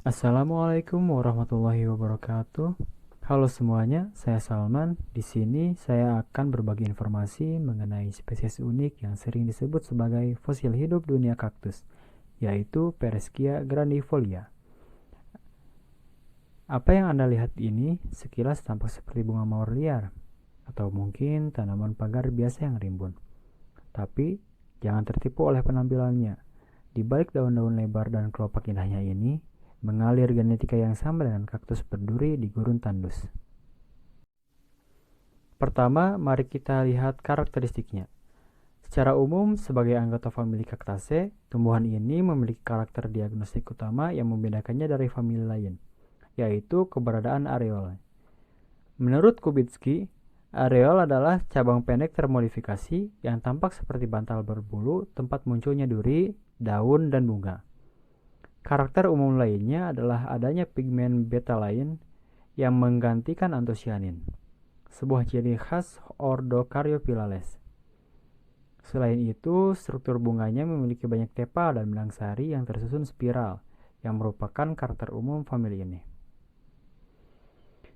Assalamualaikum warahmatullahi wabarakatuh. Halo semuanya, saya Salman. Di sini saya akan berbagi informasi mengenai spesies unik yang sering disebut sebagai fosil hidup dunia kaktus, yaitu Pereschia grandifolia. Apa yang Anda lihat ini sekilas tampak seperti bunga mawar liar, atau mungkin tanaman pagar biasa yang rimbun. Tapi, jangan tertipu oleh penampilannya. Di balik daun-daun lebar dan kelopak indahnya ini, mengalir genetika yang sama dengan kaktus berduri di gurun tandus. Pertama, mari kita lihat karakteristiknya. Secara umum, sebagai anggota famili Cactaceae, tumbuhan ini memiliki karakter diagnostik utama yang membedakannya dari famili lain, yaitu keberadaan areol. Menurut Kubitsky, areol adalah cabang pendek termodifikasi yang tampak seperti bantal berbulu tempat munculnya duri, daun, dan bunga. Karakter umum lainnya adalah adanya pigmen betalain yang menggantikan antosianin, sebuah ciri khas ordo Caryophyllales. Selain itu, struktur bunganya memiliki banyak tepal dan benang sari yang tersusun spiral, yang merupakan karakter umum famili ini.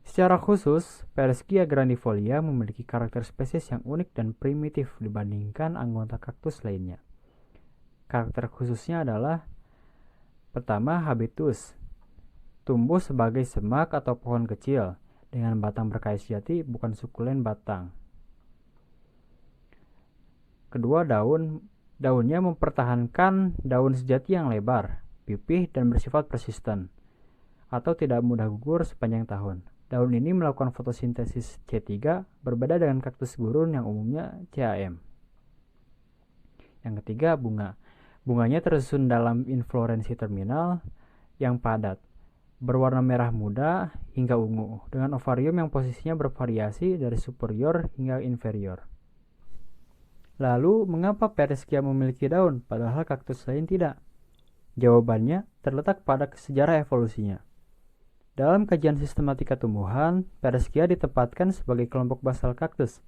Secara khusus, Pereschia grandifolia memiliki karakter spesies yang unik dan primitif dibandingkan anggota kaktus lainnya. Karakter khususnya adalah pertama, habitus. Tumbuh sebagai semak atau pohon kecil dengan batang berkayu sejati, bukan sukulen batang. Kedua, daunnya mempertahankan daun sejati yang lebar, pipih, dan bersifat persisten, atau tidak mudah gugur sepanjang tahun. Daun ini melakukan fotosintesis C3, berbeda dengan kaktus gurun yang umumnya CAM. Yang ketiga, bunga. Bunganya tersusun dalam inflorensi terminal yang padat, berwarna merah muda hingga ungu, dengan ovarium yang posisinya bervariasi dari superior hingga inferior. Lalu, mengapa Pereschia memiliki daun, padahal kaktus lain tidak? Jawabannya terletak pada sejarah evolusinya. Dalam kajian sistematika tumbuhan, Pereschia ditempatkan sebagai kelompok basal kaktus.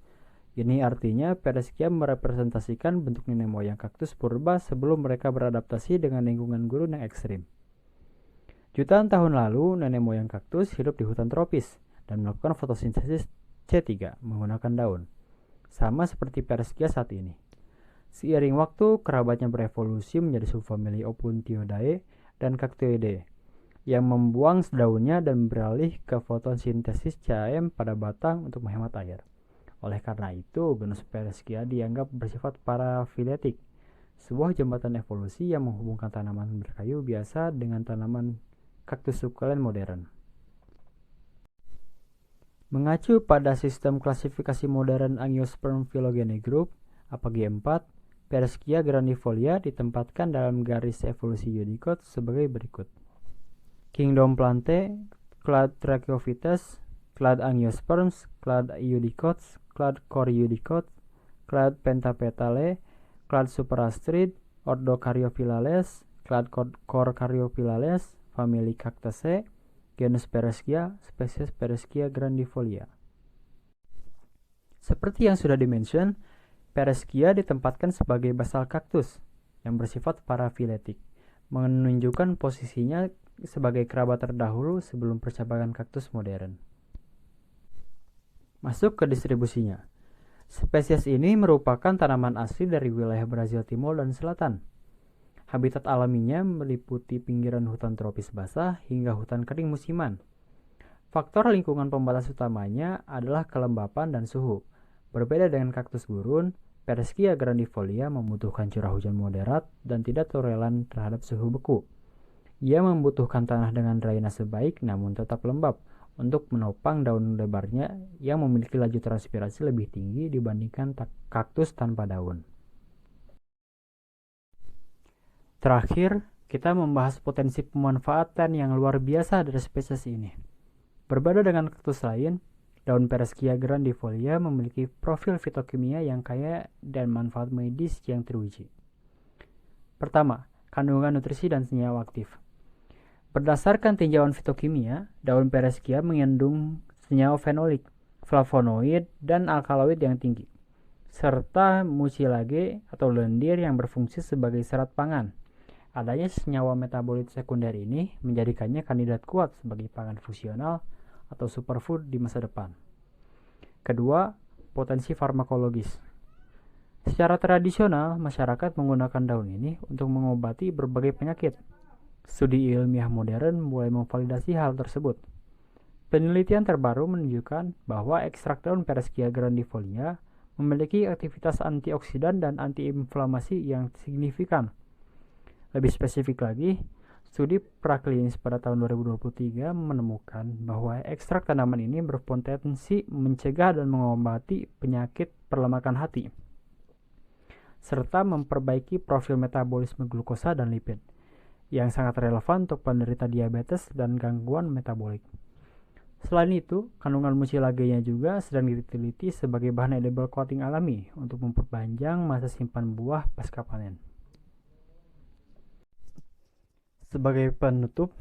Ini artinya Pereschia merepresentasikan bentuk nenek moyang kaktus purba sebelum mereka beradaptasi dengan lingkungan gurun yang ekstrim. Jutaan tahun lalu, nenek moyang kaktus hidup di hutan tropis dan melakukan fotosintesis C3 menggunakan daun, sama seperti Pereschia saat ini. Seiring waktu, kerabatnya berevolusi menjadi subfamili Opuntioidae dan Cactoideae, yang membuang daunnya dan beralih ke fotosintesis CAM pada batang untuk menghemat air. Oleh karena itu, genus Pereschia dianggap bersifat parafiletik, sebuah jembatan evolusi yang menghubungkan tanaman berkayu biasa dengan tanaman kaktus sukulen modern. Mengacu pada sistem klasifikasi modern Angiosperm Phylogeny Group (APG4), Pereschia grandifolia ditempatkan dalam garis evolusi Eudicot sebagai berikut. Kingdom Plantae, clade Tracheophytes, clade Angiosperms, clade Eudicots, clade Coryeudicots, clade Pentapetalae, clade Superastrid, ordo Caryophyllales, clade Cor Caryophyllales, famili Cactaceae, genus Pereschia, spesies Pereschia grandifolia. Seperti yang sudah dimention, Pereschia ditempatkan sebagai basal kaktus yang bersifat parafiletik, menunjukkan posisinya sebagai kerabat terdahulu sebelum percabangan kaktus modern. Masuk ke distribusinya. Spesies ini merupakan tanaman asli dari wilayah Brazil Timur dan Selatan. Habitat alaminya meliputi pinggiran hutan tropis basah hingga hutan kering musiman. Faktor lingkungan pembatas utamanya adalah kelembapan dan suhu. Berbeda dengan kaktus gurun, Pereschia grandifolia membutuhkan curah hujan moderat dan tidak toleran terhadap suhu beku. Ia membutuhkan tanah dengan drainase baik namun tetap lembab untuk menopang daun lebarnya yang memiliki laju transpirasi lebih tinggi dibandingkan kaktus tanpa daun. Terakhir, kita membahas potensi pemanfaatan yang luar biasa dari spesies ini. Berbeda dengan kaktus lain, daun Pereschia grandifolia memiliki profil fitokimia yang kaya dan manfaat medis yang teruji. Pertama, kandungan nutrisi dan senyawa aktif. Berdasarkan tinjauan fitokimia, daun Pereschia mengandung senyawa fenolik, flavonoid, dan alkaloid yang tinggi, serta mucilage atau lendir yang berfungsi sebagai serat pangan. Adanya senyawa metabolit sekunder ini menjadikannya kandidat kuat sebagai pangan fungsional atau superfood di masa depan. Kedua, potensi farmakologis. Secara tradisional, masyarakat menggunakan daun ini untuk mengobati berbagai penyakit. Studi ilmiah modern mulai memvalidasi hal tersebut. Penelitian terbaru menunjukkan bahwa ekstrak daun Pereschia grandifolia memiliki aktivitas antioksidan dan antiinflamasi yang signifikan. Lebih spesifik lagi, studi praklinis pada tahun 2023 menemukan bahwa ekstrak tanaman ini berpotensi mencegah dan mengobati penyakit perlemakan hati, serta memperbaiki profil metabolisme glukosa dan lipid, yang sangat relevan untuk penderita diabetes dan gangguan metabolik. Selain itu, kandungan mucilagenya juga sedang diteliti sebagai bahan edible coating alami untuk memperpanjang masa simpan buah pasca panen. Sebagai penutup,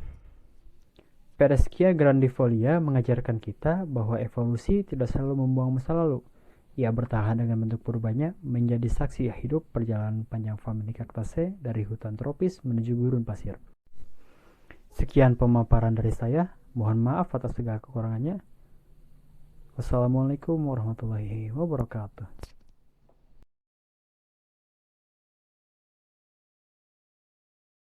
Pereschia grandifolia mengajarkan kita bahwa evolusi tidak selalu membuang masa lalu. Ia bertahan dengan bentuk purbanya menjadi saksi hidup perjalanan panjang famili Cactaceae dari hutan tropis menuju gurun pasir. Sekian pemaparan dari saya. Mohon maaf atas segala kekurangannya. Wassalamualaikum warahmatullahi wabarakatuh.